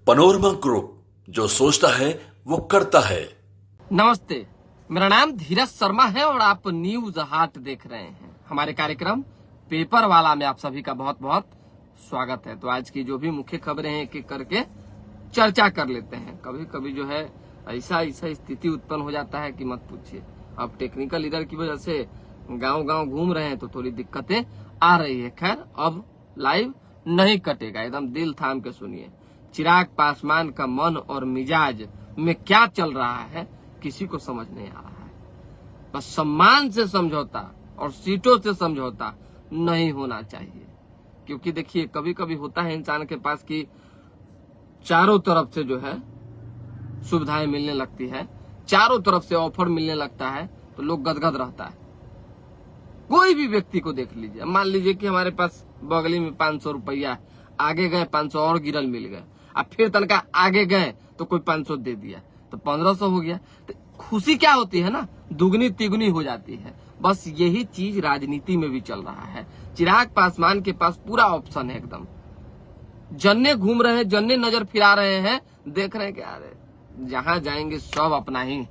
Panorama group, जो सोचता है वो करता है। नमस्ते, मेरा नाम धीरज शर्मा है और आप न्यूज हाट देख रहे हैं। हमारे कार्यक्रम पेपर वाला में आप सभी का बहुत बहुत स्वागत है। तो आज की जो भी मुख्य खबरें हैं एक एक करके चर्चा कर लेते हैं। कभी कभी जो है ऐसा स्थिति उत्पन्न हो जाता है कि मत पूछिए। अब टेक्निकल इधर की वजह से गांव गांव घूम रहे हैं तो थोड़ी दिक्कतें आ रही है। खैर, अब लाइव नहीं कटेगा, एकदम दिल थाम के सुनिए। चिराग पासवान का मन और मिजाज में क्या चल रहा है किसी को समझ नहीं आ रहा है। बस सम्मान से समझौता और सीटों से समझौता नहीं होना चाहिए, क्योंकि देखिए कभी कभी होता है इंसान के पास कि चारों तरफ से जो है सुविधाएं मिलने लगती है, चारों तरफ से ऑफर मिलने लगता है तो लोग गदगद रहता है। कोई भी व्यक्ति को देख लीजिए, मान लीजिए कि हमारे पास बगली में 500 रुपया, आगे गए 500 और गिरल मिल गए, अब फिर तनका आगे गए तो कोई 500 दे दिया तो 1500 हो गया। तो खुशी क्या होती है ना, दुगनी तिगुनी हो जाती है। बस यही चीज राजनीति में भी चल रहा है। चिराग पासवान के पास पूरा ऑप्शन है, एकदम जन्ने घूम रहे हैं, जन्ने नजर फिरा रहे हैं, देख रहे हैं क्या जहां जाएंगे सब अपना ही।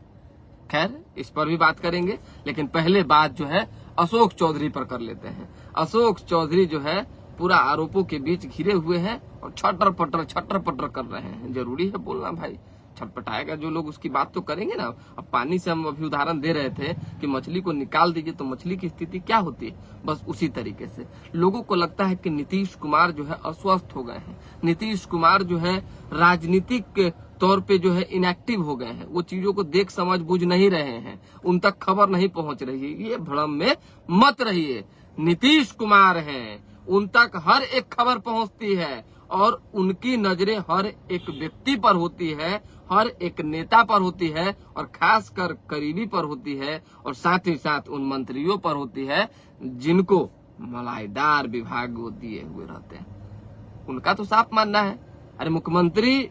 खैर, इस पर भी बात करेंगे, लेकिन पहले बात जो है अशोक चौधरी पर कर लेते हैं। अशोक चौधरी जो है पूरा आरोपों के बीच घिरे हुए हैं और छटर पटर कर रहे हैं। जरूरी है बोलना भाई, छटपटाएगा जो लोग उसकी बात तो करेंगे ना। अब पानी से हम अभी उदाहरण दे रहे थे कि मछली को निकाल दीजिए तो मछली की स्थिति क्या होती है, बस उसी तरीके से लोगों को लगता है कि नीतीश कुमार जो है अस्वस्थ हो गए हैं, नीतीश कुमार जो है राजनीतिक तौर पे जो है इनएक्टिव हो गए हैं, वो चीजों को देख समझ बुझ नहीं रहे हैं, उन तक खबर नहीं पहुंच रही है। ये भ्रम में मत रहिए, नीतीश कुमार हैं, उन तक हर एक खबर पहुंचती है और उनकी नजरें हर एक व्यक्ति पर होती है, हर एक नेता पर होती है और खासकर करीबी पर होती है, और साथ ही साथ उन मंत्रियों पर होती है जिनको मलाईदार विभाग वो दिए हुए रहते हैं। उनका तो साफ मानना है, अरे मुख्यमंत्री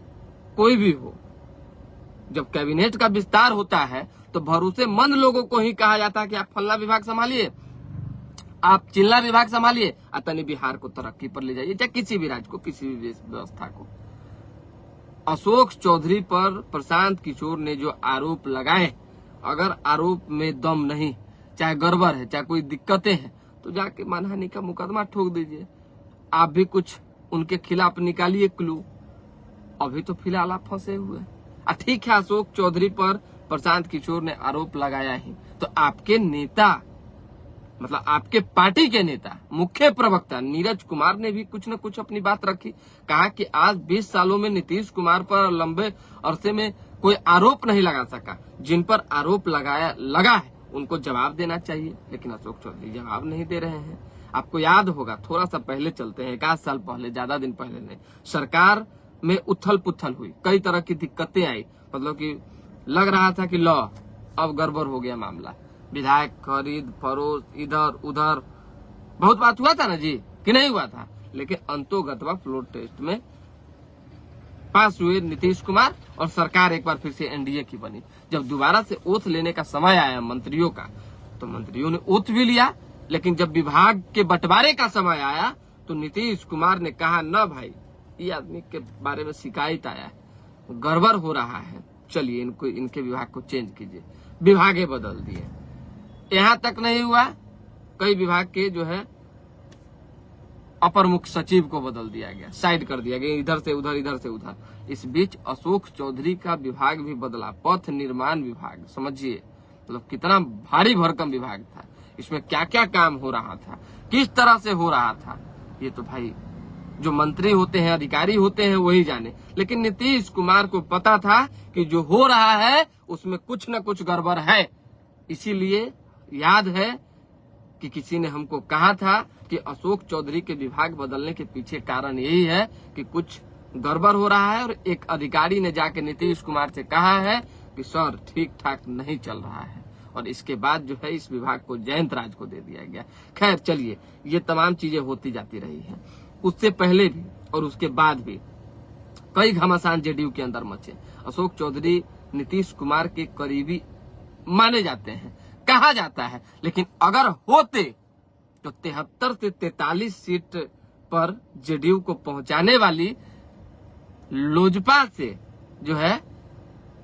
कोई भी हो, जब कैबिनेट का विस्तार होता है तो भरोसेमंद लोगों को ही कहा जाता है कि आप फलना विभाग संभालिए, आप चिल्ला विभाग संभालिए, तनी बिहार को तरक्की पर ले जाइए, चाहे किसी भी राज्य को, किसी भी व्यवस्था को। अशोक चौधरी पर प्रशांत किशोर ने जो आरोप लगाए, अगर आरोप में दम नहीं, चाहे गड़बड़ है, चाहे कोई दिक्कतें हैं, तो जाके मानहानि का मुकदमा ठोक दीजिए। आप भी कुछ उनके खिलाफ निकालिए क्लू। अभी तो फिलहाल आप फंसे हुए। ठीक है, अशोक चौधरी पर प्रशांत किशोर ने आरोप लगाया ही, तो आपके नेता, मतलब आपके पार्टी के नेता, मुख्य प्रवक्ता नीरज कुमार ने भी कुछ न कुछ अपनी बात रखी। कहा कि आज 20 सालों में नीतीश कुमार पर लंबे अरसे में कोई आरोप नहीं लगा सका, जिन पर आरोप लगा है उनको जवाब देना चाहिए। लेकिन अशोक चौधरी जवाब नहीं दे रहे हैं। आपको याद होगा, थोड़ा सा पहले चलते हैं, 1 साल पहले, ज्यादा दिन पहले नहीं, सरकार में उथल पुथल हुई, कई तरह की दिक्कतें आई, मतलब कि लग रहा था कि लो अब गड़बड़ हो गया मामला, विधायक खरीद फरोख्त, इधर उधर बहुत बात हुआ था ना जी, कि नहीं हुआ था। लेकिन अंतोगत्वा फ्लोर टेस्ट में पास हुए नीतीश कुमार और सरकार एक बार फिर से एनडीए की बनी। जब दोबारा से ओथ लेने का समय आया मंत्रियों का, तो मंत्रियों ने ओथ भी लिया, लेकिन जब विभाग के बंटवारे का समय आया तो नीतीश कुमार ने कहा, न भाई, ये आदमी के बारे में शिकायत आया है, गड़बड़ हो रहा है, चलिए इनको, इनके विभाग को चेंज कीजिए। विभागे बदल दिए। यहाँ तक नहीं हुआ, कई विभाग के जो है अपर मुख्य सचिव को बदल दिया गया, साइड कर दिया गया, इधर से उधर, इधर से उधर। इस बीच अशोक चौधरी का विभाग भी बदला, पथ निर्माण विभाग। समझिए मतलब कितना भारी भरकम विभाग था, इसमें क्या क्या काम हो रहा था, किस तरह से हो रहा था, ये तो भाई जो मंत्री होते हैं, अधिकारी होते हैं, वही जाने। लेकिन नीतीश कुमार को पता था कि जो हो रहा है उसमें कुछ न कुछ गड़बड़ है। इसीलिए याद है कि किसी ने हमको कहा था कि अशोक चौधरी के विभाग बदलने के पीछे कारण यही है कि कुछ गड़बड़ हो रहा है, और एक अधिकारी ने जाके नीतीश कुमार से कहा है कि सर ठीक ठाक नहीं चल रहा है, और इसके बाद जो है इस विभाग को जयंत राज को दे दिया गया। खैर चलिए, ये तमाम चीजें होती जाती रही हैं। उससे पहले भी और उसके बाद भी कई घमासान जेडीयू के अंदर मचे। अशोक चौधरी नीतीश कुमार के करीबी माने जाते हैं, कहा जाता है, लेकिन अगर होते तो 73 से 43 सीट पर जेडीयू को पहुंचाने वाली लोजपा से जो है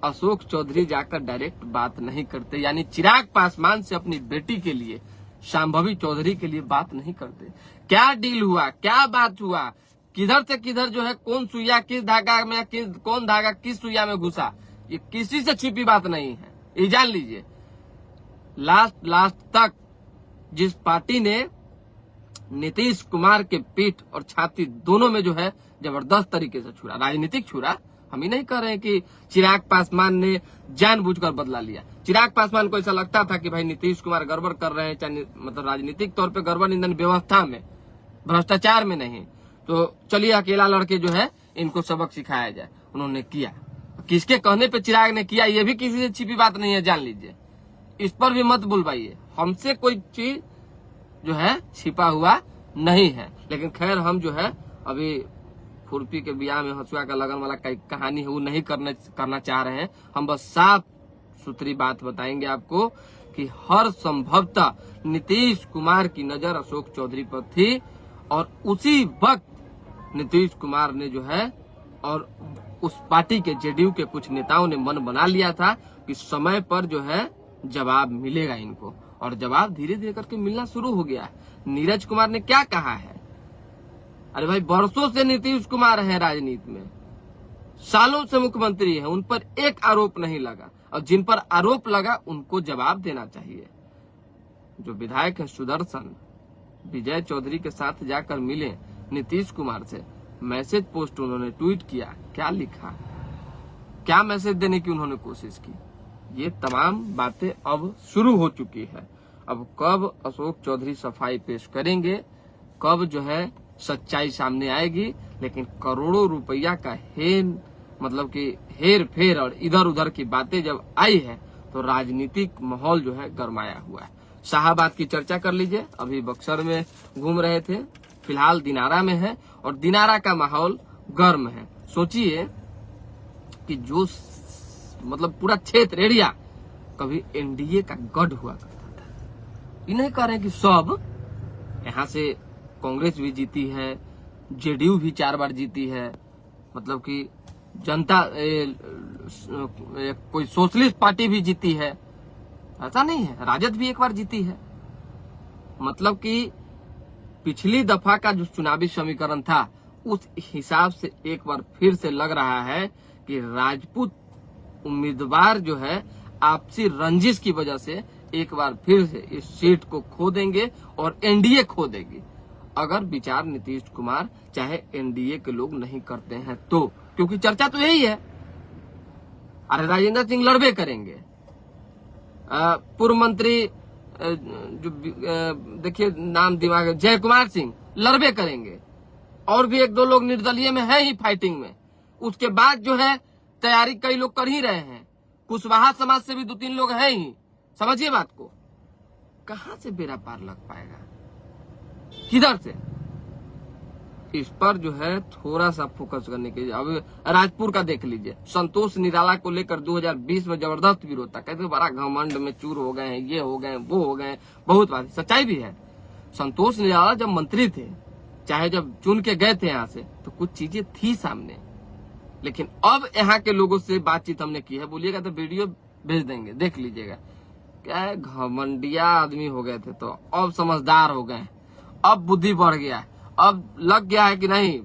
अशोक चौधरी जाकर डायरेक्ट बात नहीं करते, यानी चिराग पासवान से अपनी बेटी के लिए, शांभवी चौधरी के लिए बात नहीं करते। क्या डील हुआ, क्या बात हुआ, किधर से किधर जो है कौन सुइया किस धागा में, कौन धागा किस सुइया में घुसा, ये किसी से छिपी बात नहीं है, ये जान लीजिए। लास्ट तक जिस पार्टी ने नीतीश कुमार के पीठ और छाती दोनों में जो है जबरदस्त तरीके से छुरा, राजनीतिक छुरा, हम ही नहीं कह रहे हैं कि चिराग पासवान ने जानबूझकर बदला लिया। चिराग पासवान को ऐसा लगता था कि भाई नीतीश कुमार गड़बड़ कर रहे हैं, चाहे मतलब राजनीतिक तौर पे गड़बड़, ईंधन व्यवस्था में, भ्रष्टाचार में नहीं, तो चलिए अकेला लड़के जो है इनको सबक सिखाया जाए। उन्होंने किया, किसके कहने पे चिराग ने किया, ये भी किसी से छिपी बात नहीं है, जान लीजिए। इस पर भी मत बुलवाइए, हमसे कोई चीज जो है छिपा हुआ नहीं है। लेकिन खैर हम जो है अभी खुरपी के बियाह में हंसुआ का लगन वाला कहानी है वो नहीं करना चाह रहे हैं। हम बस साफ सुथरी बात बताएंगे आपको कि हर संभवतः नीतीश कुमार की नजर अशोक चौधरी पर थी और उसी वक्त नीतीश कुमार ने जो है और उस पार्टी के जेडीयू के कुछ नेताओं ने मन बना लिया था कि समय पर जो है जवाब मिलेगा इनको, और जवाब धीरे धीरे करके मिलना शुरू हो गया। नीरज कुमार ने क्या कहा है, अरे भाई वर्षों से नीतीश कुमार है राजनीति में, सालों से मुख्यमंत्री है, उन पर एक आरोप नहीं लगा, और जिन पर आरोप लगा उनको जवाब देना चाहिए। जो विधायक है सुदर्शन, विजय चौधरी के साथ जाकर मिले नीतीश कुमार से, मैसेज पोस्ट उन्होंने ट्वीट किया, क्या लिखा, क्या मैसेज देने की उन्होंने कोशिश की, ये तमाम बातें अब शुरू हो चुकी है। अब कब अशोक चौधरी सफाई पेश करेंगे, कब जो है सच्चाई सामने आएगी, लेकिन करोड़ों रुपया का हेर फेर और इधर उधर की बातें जब आई है तो राजनीतिक माहौल जो है गरमाया हुआ है। शाहाबाद की चर्चा कर लीजिए, अभी बक्सर में घूम रहे थे, फिलहाल दिनारा में है और दिनारा का माहौल गर्म है। सोचिए कि जो मतलब पूरा क्षेत्र एरिया कभी एनडीए का गढ़ हुआ करता था। ये नहीं कह रहे कि सब, यहाँ से कांग्रेस भी जीती है, जेडीयू भी 4 बार जीती है, मतलब कि जनता कोई सोशलिस्ट पार्टी भी जीती है, ऐसा नहीं है, राजद भी 1 बार जीती है। मतलब कि पिछली दफा का जो चुनावी समीकरण था उस हिसाब से एक बार फिर से लग रहा है कि राजपूत उम्मीदवार जो है आपसी रंजिश की वजह से एक बार फिर से इस सीट को खो देंगे और एनडीए खो देगी, अगर विचार नीतीश कुमार चाहे एनडीए के लोग नहीं करते हैं तो। क्योंकि चर्चा तो यही है, अरे राजेंद्र सिंह लड़बे करेंगे, पूर्व मंत्री जो देखिए नाम दिमाग, जय कुमार सिंह लड़बे करेंगे, और भी 1-2 लोग निर्दलीय में है ही फाइटिंग में। उसके बाद जो है तैयारी कई लोग कर ही रहे हैं, कुशवाहा समाज से भी 2-3 लोग हैं ही। समझिए बात को, कहां से बेड़ा पार लग पाएगा, किधर से, इस पर जो है थोड़ा सा फोकस करने के। अब राजपुर का देख लीजिए, संतोष निराला को लेकर 2020 में जबरदस्त विरोध था, कहते बड़ा घमंड में चूर हो गए हैं, ये हो गए, वो हो गए, बहुत बात सच्चाई भी है। संतोष निराला जब मंत्री थे, चाहे जब चुन के गए थे यहाँ से, तो कुछ चीजें थी सामने, लेकिन अब यहाँ के लोगों से बातचीत हमने की है, बोलिएगा तो वीडियो भेज देंगे, देख लीजिएगा। क्या है, घमंडिया आदमी हो गए थे तो अब समझदार हो गए, अब बुद्धि बढ़ गया, अब लग गया है कि नहीं,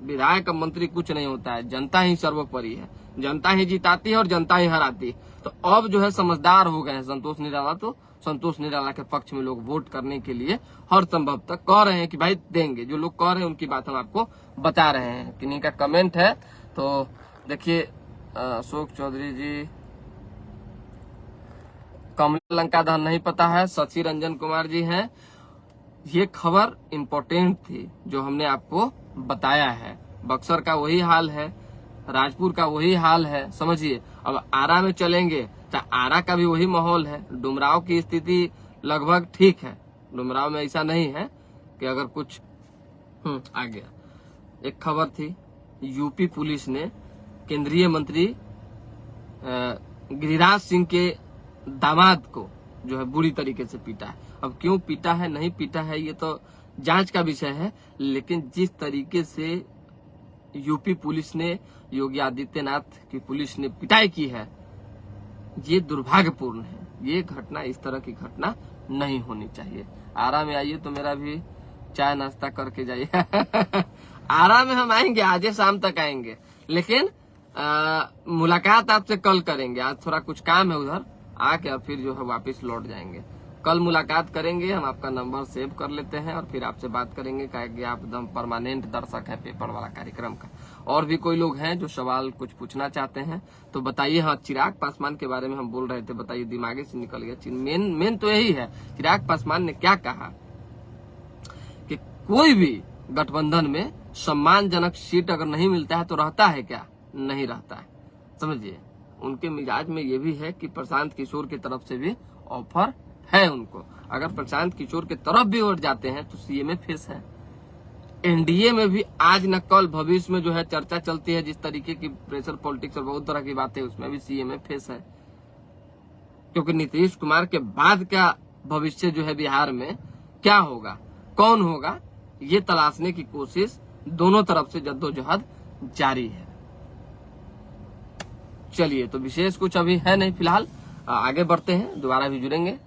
विधायक मंत्री कुछ नहीं होता है, जनता ही सर्वोपरि है, जनता ही जिताती है और जनता ही हराती है। तो अब जो है समझदार हो गए हैं संतोष निराला, तो संतोष निराला के पक्ष में लोग वोट करने के लिए हर संभव तक कह रहे हैं कि भाई देंगे। जो लोग कह रहे हैं उनकी बात हम आपको बता रहे हैं। किन्हीं का कमेंट है तो देखिए, अशोक चौधरी जी, कमला लंकाधर नहीं पता है, शशि रंजन कुमार जी हैं। ये खबर इम्पोर्टेंट थी जो हमने आपको बताया है। बक्सर का वही हाल है, राजपुर का वही हाल है, समझिए। अब आरा में चलेंगे तो आरा का भी वही माहौल है। डुमराव की स्थिति लगभग ठीक है, डुमराव में ऐसा नहीं है कि अगर कुछ आ गया। एक खबर थी, यूपी पुलिस ने केंद्रीय मंत्री गिरिराज सिंह के दामाद को जो है बुरी तरीके से पीटा है। अब क्यों पीटा है, नहीं पीटा है, ये तो जांच का विषय है, लेकिन जिस तरीके से यूपी पुलिस ने, योगी आदित्यनाथ की पुलिस ने पिटाई की है, ये दुर्भाग्यपूर्ण है। ये घटना, इस तरह की घटना नहीं होनी चाहिए। आरा में आइए तो मेरा भी चाय नाश्ता करके जाइए। आरा में हम आएंगे, आज शाम तक आएंगे, लेकिन मुलाकात आपसे कल करेंगे। आज थोड़ा कुछ काम है उधर, आके और फिर जो है वापस लौट जाएंगे। कल मुलाकात करेंगे, हम आपका नंबर सेव कर लेते हैं और फिर आपसे बात करेंगे, कि आप एकदम परमानेंट दर्शक हैं पेपर वाला कार्यक्रम का। और भी कोई लोग हैं जो सवाल कुछ पूछना चाहते हैं तो बताइए। हाँ, चिराग पासवान के बारे में हम बोल रहे थे, बताइए, दिमागे से निकल गया। मेन तो यही है, चिराग पासवान ने क्या कहा कि कोई भी गठबंधन में सम्मानजनक सीट अगर नहीं मिलता है तो रहता है क्या? नहीं रहता है। समझिए, उनके मिजाज में ये भी है कि प्रशांत किशोर की तरफ से भी ऑफर है उनको। अगर प्रशांत किशोर की तरफ भी वोट जाते हैं तो सीए में फेस है। एनडीए में भी आज न कल भविष्य में जो है चर्चा चलती है, जिस तरीके की प्रेशर पॉलिटिक्स और बहुत तरह की बातें, उसमें भी सीए में फेस है। क्योंकि नीतीश कुमार के बाद क्या भविष्य जो है बिहार में क्या होगा, कौन होगा, ये तलाशने की कोशिश दोनों तरफ से जद्दोजहद जारी है। चलिए, तो विशेष कुछ अभी है नहीं, फिलहाल आगे बढ़ते हैं, दोबारा भी जुड़ेंगे।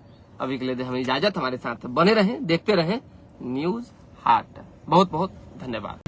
अभी के लिए हमें इजाजत, हमारे साथ बने रहें, देखते रहें न्यूज हाट। बहुत बहुत धन्यवाद।